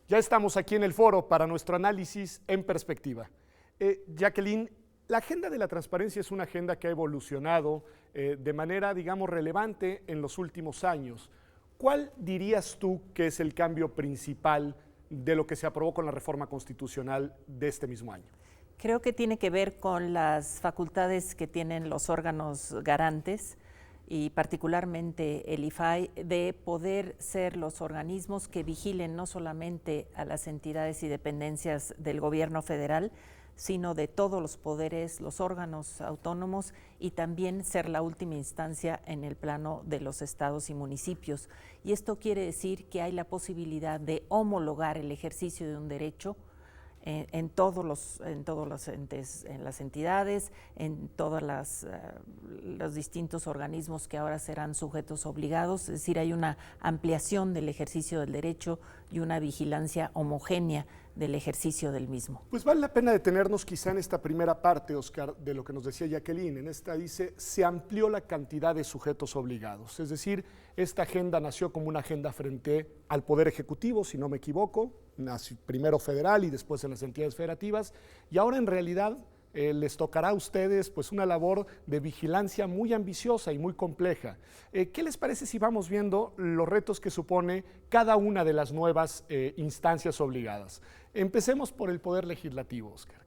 Ya estamos aquí en el foro para nuestro análisis en perspectiva. Jacqueline, la agenda de la transparencia es una agenda que ha evolucionado de manera, digamos, relevante en los últimos años. ¿Cuál dirías tú que es el cambio principal de lo que se aprobó con la reforma constitucional de este mismo año? Creo que tiene que ver con las facultades que tienen los órganos garantes y particularmente el IFAI, de poder ser los organismos que vigilen no solamente a las entidades y dependencias del gobierno federal, sino de todos los poderes, los órganos autónomos, y también ser la última instancia en el plano de los estados y municipios. Y esto quiere decir que hay la posibilidad de homologar el ejercicio de un derecho en todos los entes, en las entidades, en todos los distintos organismos que ahora serán sujetos obligados. Es decir, hay una ampliación del ejercicio del derecho y una vigilancia homogénea del ejercicio del mismo. Pues vale la pena detenernos quizá en esta primera parte, Oscar, de lo que nos decía Jacqueline. En esta dice, se amplió la cantidad de sujetos obligados. Es decir, esta agenda nació como una agenda frente al Poder Ejecutivo, si no me equivoco, nació primero federal y después en las entidades federativas, y ahora en realidad les tocará a ustedes pues una labor de vigilancia muy ambiciosa y muy compleja. ¿Qué les parece si vamos viendo los retos que supone cada una de las nuevas instancias obligadas? Empecemos por el Poder Legislativo, Oscar.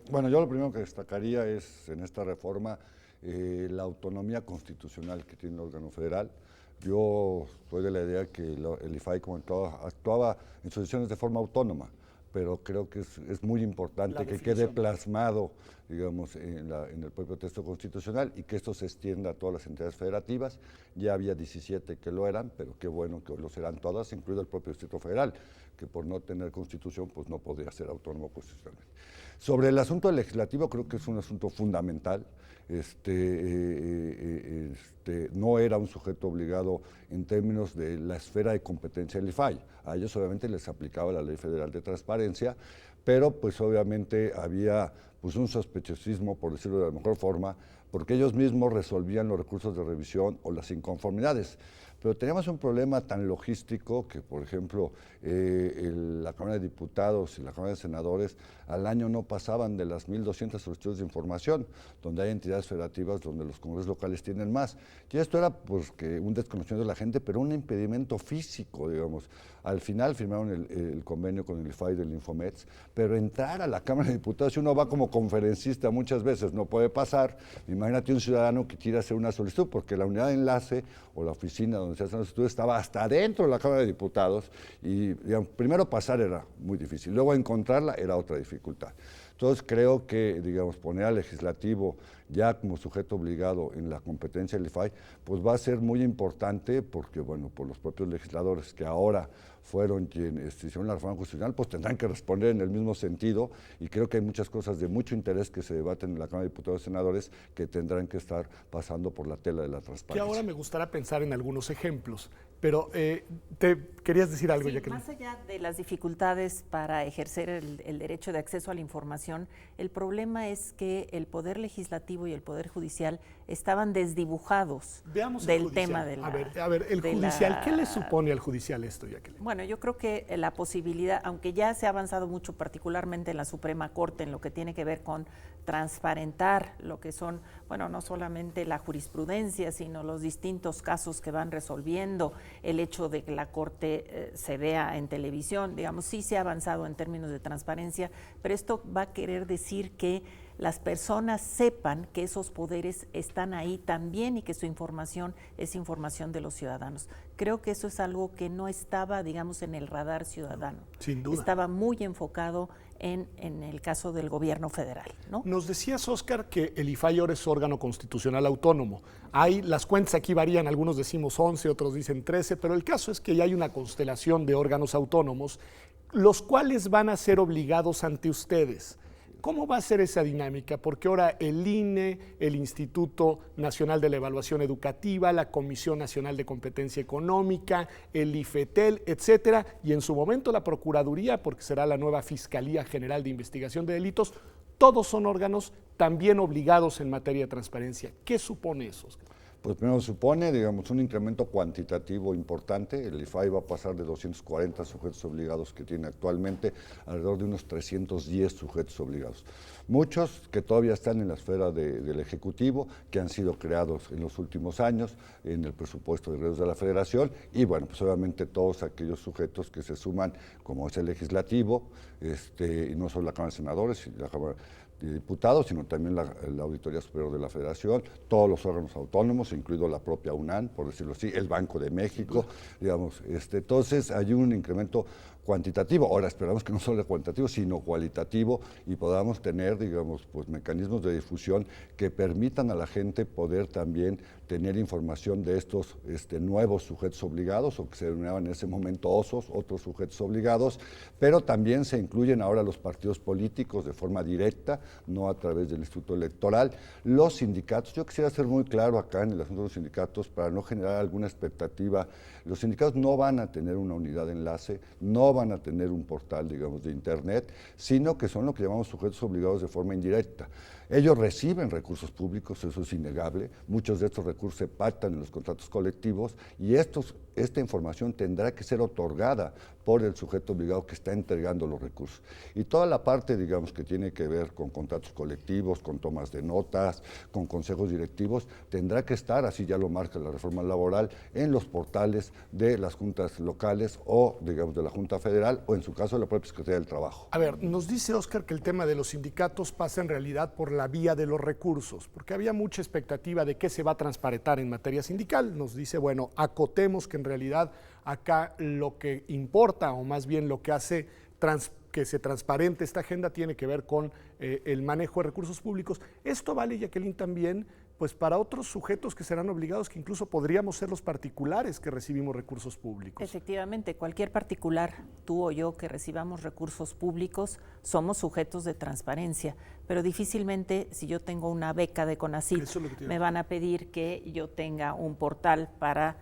Bueno, yo lo primero que destacaría es en esta reforma la autonomía constitucional que tiene el órgano federal. Yo soy de la idea que el IFAI, como actuaba en sus decisiones de forma autónoma, pero creo que es muy importante que quede plasmado, digamos, en el propio texto constitucional y que esto se extienda a todas las entidades federativas. Ya había 17 que lo eran, pero qué bueno que hoy lo serán todas, incluido el propio Distrito Federal, que por no tener constitución, pues no podría ser autónomo constitucionalmente. Sobre el asunto legislativo, creo que es un asunto fundamental. No era un sujeto obligado en términos de la esfera de competencia del IFAI. A ellos obviamente les aplicaba la Ley Federal de Transparencia, pero pues obviamente había pues un sospechosismo, por decirlo de la mejor forma, porque ellos mismos resolvían los recursos de revisión o las inconformidades. Pero teníamos un problema tan logístico que, por ejemplo, la Cámara de Diputados y la Cámara de Senadores al año no pasaban de las 1,200 solicitudes de información, donde hay entidades federativas donde los congresos locales tienen más. Y esto era pues que un desconocimiento de la gente, pero un impedimento físico, digamos. Al final firmaron el convenio con el IFAI del Infomets, pero entrar a la Cámara de Diputados, si uno va como conferencista muchas veces, no puede pasar. Imagínate un ciudadano que quiera hacer una solicitud, porque la unidad de enlace o la oficina donde se hace una solicitud estaba hasta dentro de la Cámara de Diputados y digamos, primero pasar era muy difícil, luego encontrarla era otra dificultad. Entonces creo que, digamos, poner al legislativo ya como sujeto obligado en la competencia del IFAI, pues va a ser muy importante porque, bueno, por los propios legisladores que ahora fueron quienes hicieron la reforma constitucional, pues tendrán que responder en el mismo sentido, y creo que hay muchas cosas de mucho interés que se debaten en la Cámara de Diputados y Senadores que tendrán que estar pasando por la tela de la transparencia. Que ahora me gustaría pensar en algunos ejemplos, pero te querías decir algo, sí, Jacqueline. Más allá de las dificultades para ejercer el derecho de acceso a la información, el problema es que el Poder Legislativo y el Poder Judicial estaban desdibujados del tema de la... A ver, el judicial, ¿qué le supone al judicial esto, Jacqueline? Bueno, yo creo que la posibilidad, aunque ya se ha avanzado mucho, particularmente en la Suprema Corte, en lo que tiene que ver con transparentar lo que son, bueno, no solamente la jurisprudencia, sino los distintos casos que van resolviendo, el hecho de que la Corte se vea en televisión, digamos, sí se ha avanzado en términos de transparencia, pero esto va a querer decir que las personas sepan que esos poderes están ahí también y que su información es información de los ciudadanos. Creo que eso es algo que no estaba, digamos, en el radar ciudadano. Sin duda. Estaba muy enfocado en el caso del gobierno federal, ¿no? Nos decías, Oscar, que el IFAI ahora es órgano constitucional autónomo. Las cuentas aquí varían, algunos decimos 11, otros dicen 13, pero el caso es que ya hay una constelación de órganos autónomos, los cuales van a ser obligados ante ustedes. ¿Cómo va a ser esa dinámica? Porque ahora el INE, el Instituto Nacional de la Evaluación Educativa, la Comisión Nacional de Competencia Económica, el IFETEL, etcétera, y en su momento la Procuraduría, porque será la nueva Fiscalía General de Investigación de Delitos, todos son órganos también obligados en materia de transparencia. ¿Qué supone eso, Oscar? Pues primero supone, digamos, un incremento cuantitativo importante. El IFAI va a pasar de 240 sujetos obligados que tiene actualmente alrededor de unos 310 sujetos obligados. Muchos que todavía están en la esfera del Ejecutivo, que han sido creados en los últimos años en el presupuesto de egresos de la Federación, y bueno, pues obviamente todos aquellos sujetos que se suman, como es el Legislativo, y no solo la Cámara de Senadores, y la Cámara de Diputados, sino también la Auditoría Superior de la Federación, todos los órganos autónomos, incluido la propia UNAM, por decirlo así, el Banco de México, digamos, entonces hay un incremento cuantitativo. Ahora esperamos que no solo cuantitativo, sino cualitativo, y podamos tener, digamos, pues mecanismos de difusión que permitan a la gente poder también tener información de estos nuevos sujetos obligados, o que se denominaban en ese momento OSOS, otros sujetos obligados, pero también se incluyen ahora los partidos políticos de forma directa, no a través del Instituto Electoral, los sindicatos. Yo quisiera ser muy claro acá en el asunto de los sindicatos para no generar alguna expectativa. Los sindicatos no van a tener una unidad de enlace, no van a tener un portal, digamos, de internet, sino que son lo que llamamos sujetos obligados de forma indirecta. Ellos reciben recursos públicos, eso es innegable, muchos de estos recursos se pactan en los contratos colectivos, y esta información tendrá que ser otorgada por el sujeto obligado que está entregando los recursos. Y toda la parte, digamos, que tiene que ver con contratos colectivos, con tomas de notas, con consejos directivos, tendrá que estar, así ya lo marca la reforma laboral, en los portales de las juntas locales o, digamos, de la Junta Federal, o en su caso de la propia Secretaría del Trabajo. A ver, nos dice Óscar que el tema de los sindicatos pasa en realidad por la vía de los recursos, porque había mucha expectativa de qué se va a transparentar en materia sindical. Nos dice, bueno, acotemos que en realidad acá lo que importa, o más bien lo que hace que se transparente esta agenda, tiene que ver con el manejo de recursos públicos. Esto vale, Jacqueline, también pues para otros sujetos que serán obligados, que incluso podríamos ser los particulares que recibimos recursos públicos. Efectivamente, cualquier particular, tú o yo, que recibamos recursos públicos, somos sujetos de transparencia, pero difícilmente, si yo tengo una beca de CONACYT, me van a pedir que yo tenga un portal para,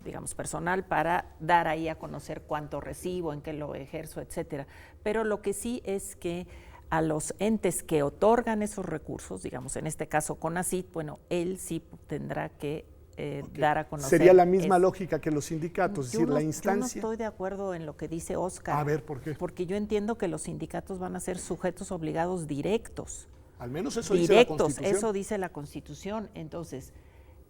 digamos, personal, para dar ahí a conocer cuánto recibo, en qué lo ejerzo, etcétera. Pero lo que sí es que a los entes que otorgan esos recursos, digamos, en este caso CONACYT, bueno, él sí tendrá que dar a conocer. Sería la misma lógica que los sindicatos, es decir, la instancia. Yo no estoy de acuerdo en lo que dice Óscar. A ver, ¿por qué? Porque yo entiendo que los sindicatos van a ser sujetos obligados directos. Al menos eso dice la Constitución. Eso dice la Constitución. Entonces,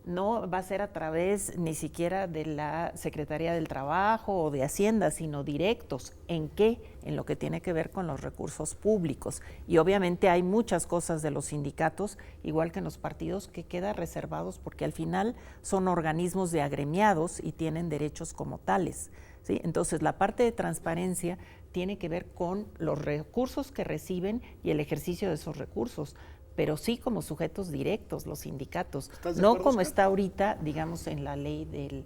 no va a ser a través ni siquiera de la Secretaría del Trabajo o de Hacienda, sino directos. ¿En qué? En lo que tiene que ver con los recursos públicos. Y obviamente hay muchas cosas de los sindicatos, igual que en los partidos, que quedan reservados porque al final son organismos de agremiados y tienen derechos como tales, ¿sí? Entonces, la parte de transparencia tiene que ver con los recursos que reciben y el ejercicio de esos recursos, pero sí como sujetos directos, los sindicatos, no como Oscar? está ahorita, digamos, en la ley del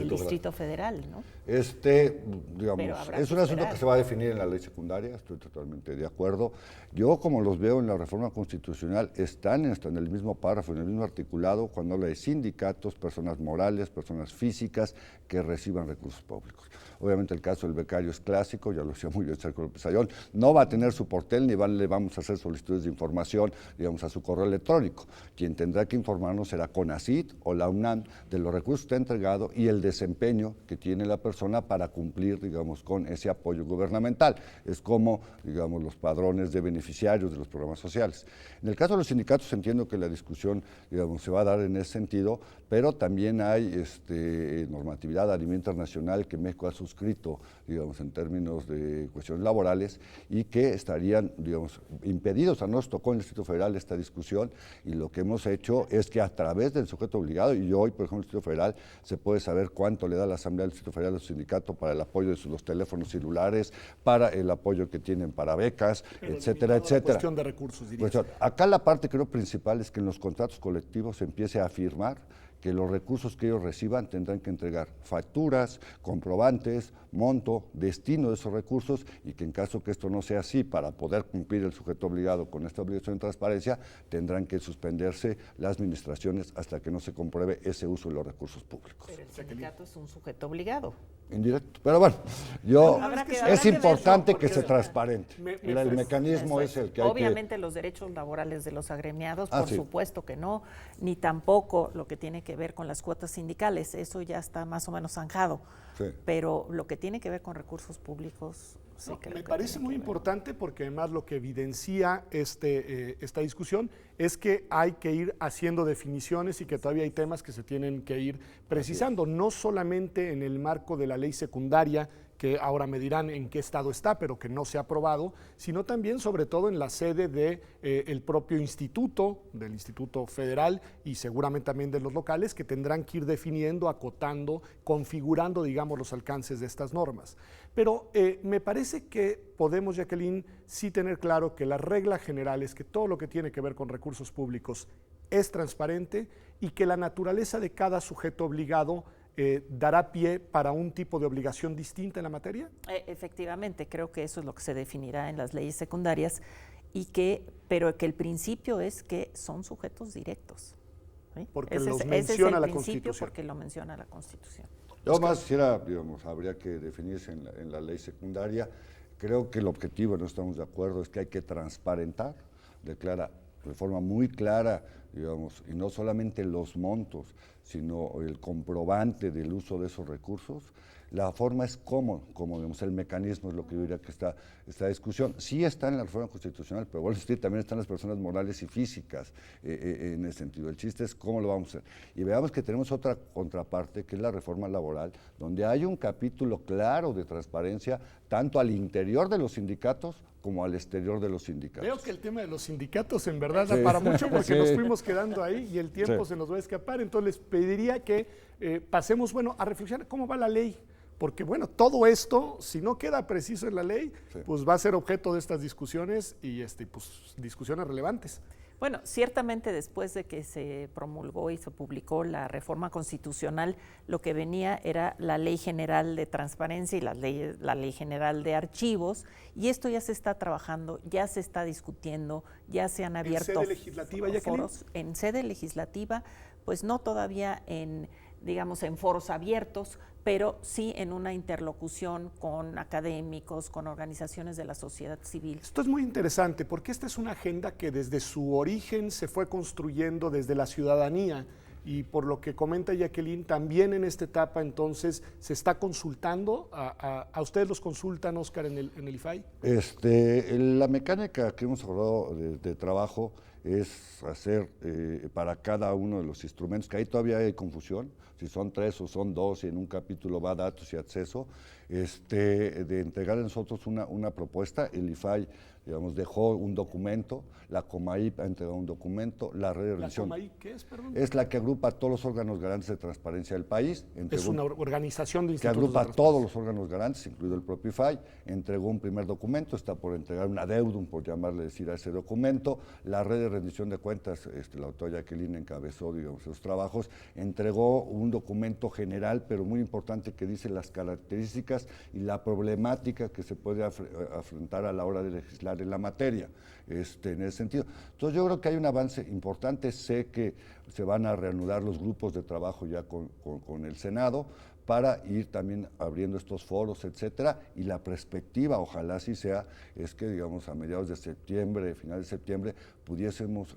Distrito Federal, ¿no? Digamos, es un asunto que se va a definir en la ley secundaria, estoy totalmente de acuerdo. Yo, como los veo en la reforma constitucional, están en el mismo párrafo, en el mismo articulado, cuando habla de sindicatos, personas morales, personas físicas que reciban recursos públicos. Obviamente el caso del becario es clásico, ya lo decía muy bien Sergio López Ayón, no va a tener su portal ni le vamos a hacer solicitudes de información, digamos, a su correo electrónico. Quien tendrá que informarnos será CONACYT o la UNAM de los recursos que ha entregado y el desempeño que tiene la persona para cumplir, digamos, con ese apoyo gubernamental. Es como, digamos, los padrones de beneficiarios de los programas sociales. En el caso de los sindicatos entiendo que la discusión, digamos, se va a dar en ese sentido, pero también hay normatividad a nivel internacional que México ha suscrito, digamos, en términos de cuestiones laborales, y que estarían, digamos, impedidos. A nosotros nos tocó en el Distrito Federal esta discusión, y lo que hemos hecho es que a través del sujeto obligado, y hoy, por ejemplo, en el Distrito Federal se puede saber cuánto le da la Asamblea del Distrito Federal a su sindicato para el apoyo de los teléfonos celulares, para el apoyo que tienen para becas, etcétera, etcétera. Cuestión de recursos, diría. Pues, acá la parte, creo, principal es que en los contratos colectivos se empiece a afirmar que los recursos que ellos reciban tendrán que entregar facturas, comprobantes, monto, destino de esos recursos, y que en caso que esto no sea así, para poder cumplir el sujeto obligado con esta obligación de transparencia, tendrán que suspenderse las administraciones hasta que no se compruebe ese uso de los recursos públicos. Pero el sindicato es un sujeto obligado. indirecto. Pero bueno, yo Habrá que es ver, importante ¿no? que Porque se transparente. El mecanismo es el que hay que... Obviamente los derechos laborales de los agremiados, Ah, por sí. supuesto que no, ni tampoco lo que tiene que ver con las cuotas sindicales, eso ya está más o menos zanjado. Sí. Pero lo que tiene que ver con recursos públicos, sí creo me que parece tiene muy que ver. importante porque además lo que evidencia esta discusión es que hay que ir haciendo definiciones y que todavía hay temas que se tienen que ir precisando, no solamente en el marco de la ley secundaria, que ahora me dirán en qué estado está, pero que no se ha aprobado, sino también sobre todo en la sede del propio instituto, del Instituto Federal y seguramente también de los locales, que tendrán que ir definiendo, acotando, configurando, digamos, los alcances de estas normas. Pero me parece que podemos, Jacqueline, sí tener claro que la regla general es que todo lo que tiene que ver con recursos públicos es transparente y que la naturaleza de cada sujeto obligado dará pie para un tipo de obligación distinta en la materia. Efectivamente, creo que eso es lo que se definirá en las leyes secundarias, pero que el principio es que son sujetos directos. ¿Sí? Porque los menciona la Constitución. Porque lo menciona la Constitución. Yo más quisiera, digamos, habría que definirse en la ley secundaria. Creo que el objetivo, no estamos de acuerdo, es que hay que transparentar, declara de forma muy clara, digamos, y no solamente los montos, sino el comprobante del uso de esos recursos. La forma es cómo digamos, el mecanismo es lo que yo diría que esta discusión. Sí está en la reforma constitucional, pero bueno, también están las personas morales y físicas en ese sentido. El chiste es cómo lo vamos a hacer. Y veamos que tenemos otra contraparte, que es la reforma laboral, donde hay un capítulo claro de transparencia, tanto al interior de los sindicatos como al exterior de los sindicatos. Veo que el tema de los sindicatos en verdad da para mucho porque nos fuimos quedando ahí y el tiempo se nos va a escapar. Entonces les pediría que pasemos, a reflexionar cómo va la ley. Porque todo esto, si no queda preciso en la ley, pues va a ser objeto de estas discusiones y pues, discusiones relevantes. Bueno, ciertamente después de que se promulgó y se publicó la reforma constitucional, lo que venía era la Ley General de Transparencia y la Ley General de Archivos, y esto ya se está trabajando, ya se está discutiendo, ya se han abierto ¿En sede legislativa, foros. En sede legislativa, pues no todavía en foros abiertos, pero sí en una interlocución con académicos, con organizaciones de la sociedad civil. Esto es muy interesante porque esta es una agenda que desde su origen se fue construyendo desde la ciudadanía y por lo que comenta Jacqueline, también en esta etapa entonces se está consultando, ¿a ustedes los consultan, Oscar, en el IFAI? La mecánica que hemos hablado de trabajo es hacer para cada uno de los instrumentos, que ahí todavía hay confusión, si son 3 o son 2, y en un capítulo va datos y acceso, de entregar a nosotros una propuesta. El IFAI, digamos, dejó un documento, la COMAI ha entregado un documento, la red de revisión. ¿La COMAI qué es, perdón? Es la que agrupa a todos los órganos garantes de transparencia del país. Es una organización de institutos que agrupa de a todos los órganos garantes, incluido el propio IFAI. Entregó un primer documento, está por entregar un adeudum, por llamarle decir a ese documento. La red de rendición de cuentas, la doctora Jacqueline encabezó, digamos, esos trabajos, entregó un documento general, pero muy importante, que dice las características y la problemática que se puede afrontar a la hora de legislar en la materia, en ese sentido. Entonces yo creo que hay un avance importante. Sé que se van a reanudar los grupos de trabajo ya con el Senado para ir también abriendo estos foros, etcétera, y la perspectiva, ojalá así sea, es que, digamos, a mediados de septiembre, final de septiembre,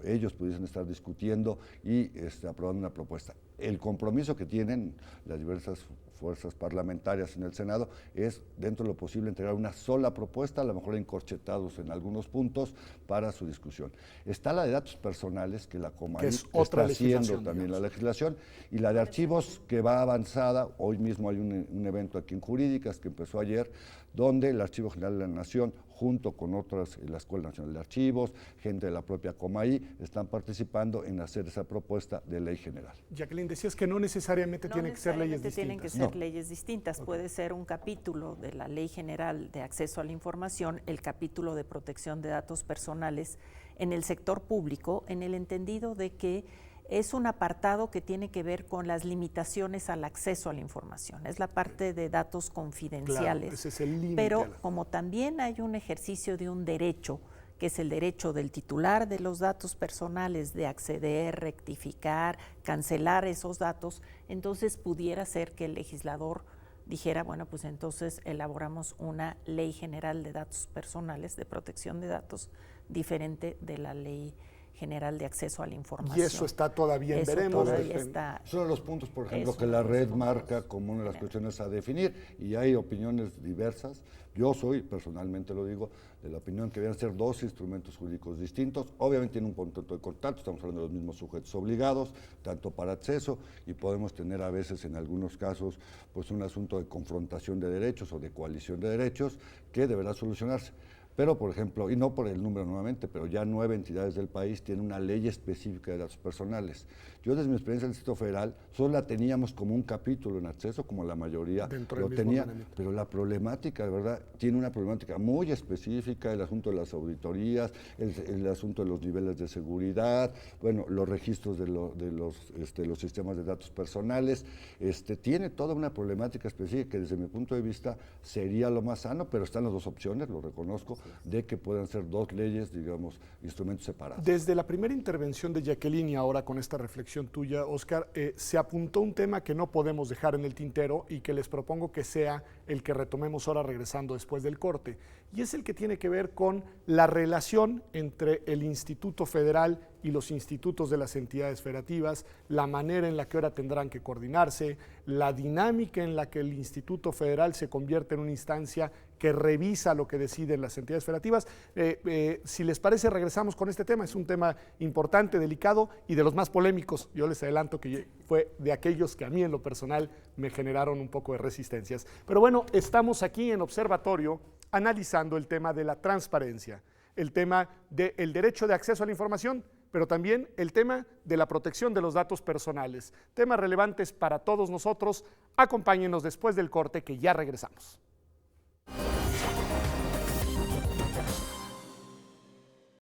ellos pudiesen estar discutiendo y aprobando una propuesta. El compromiso que tienen las diversas fuerzas parlamentarias en el Senado es, dentro de lo posible, entregar una sola propuesta, a lo mejor encorchetados en algunos puntos, para su discusión. Está la de datos personales, que la COMAI está haciendo también la legislación, y la de archivos, que va avanzada. Hoy mismo hay un evento aquí en Jurídicas que empezó ayer, donde el Archivo General de la Nación, junto con otras, la Escuela Nacional de Archivos, gente de la propia COMAI, están participando en hacer esa propuesta de ley general. Jacqueline, decías que no necesariamente tienen que ser leyes distintas. Tienen que ser leyes distintas. Okay. Puede ser un capítulo de la Ley General de Acceso a la Información, el capítulo de protección de datos personales en el sector público, en el entendido de que es un apartado que tiene que ver con las limitaciones al acceso a la información. Es la parte de datos confidenciales. Claro, ese es el límite. Pero como también hay un ejercicio de un derecho, que es el derecho del titular de los datos personales de acceder, rectificar, cancelar esos datos, entonces pudiera ser que el legislador dijera, bueno, pues entonces elaboramos una ley general de datos personales, de protección de datos, diferente de la ley general de acceso a la información. Y eso está todavía en veremos. Todavía está, son los puntos, por ejemplo, que la red marca como una de las cuestiones a definir, y hay opiniones diversas. Yo soy, personalmente lo digo, de la opinión que deben ser dos instrumentos jurídicos distintos. Obviamente tienen un punto de contacto, estamos hablando de los mismos sujetos obligados, tanto para acceso, y podemos tener a veces en algunos casos pues un asunto de confrontación de derechos o de coalición de derechos que deberá solucionarse. Pero, por ejemplo, y no por el número nuevamente, pero ya 9 entidades del país tienen una ley específica de datos personales. Yo, desde mi experiencia en el Distrito Federal, solo la teníamos como un capítulo en acceso, como la mayoría lo tenía, pero la problemática, de verdad, tiene una problemática muy específica, el asunto de las auditorías, el asunto de los niveles de seguridad, bueno, los registros de los sistemas de datos personales, tiene toda una problemática específica que desde mi punto de vista sería lo más sano, pero están las dos opciones, lo reconozco, de que puedan ser dos leyes, digamos, instrumentos separados. Desde la primera intervención de Jacqueline y ahora con esta reflexión tuya, Oscar, se apuntó un tema que no podemos dejar en el tintero y que les propongo que sea el que retomemos ahora regresando después del corte, y es el que tiene que ver con la relación entre el Instituto Federal y los institutos de las entidades federativas, la manera en la que ahora tendrán que coordinarse, la dinámica en la que el Instituto Federal se convierte en una instancia que revisa lo que deciden las entidades federativas. Si les parece, regresamos con este tema. Es un tema importante, delicado y de los más polémicos. Yo les adelanto que fue de aquellos que a mí en lo personal me generaron un poco de resistencias. Pero bueno, estamos aquí en Observatorio analizando el tema de la transparencia, el tema del derecho de acceso a la información, pero también el tema de la protección de los datos personales. Temas relevantes para todos nosotros. Acompáñenos después del corte, que ya regresamos.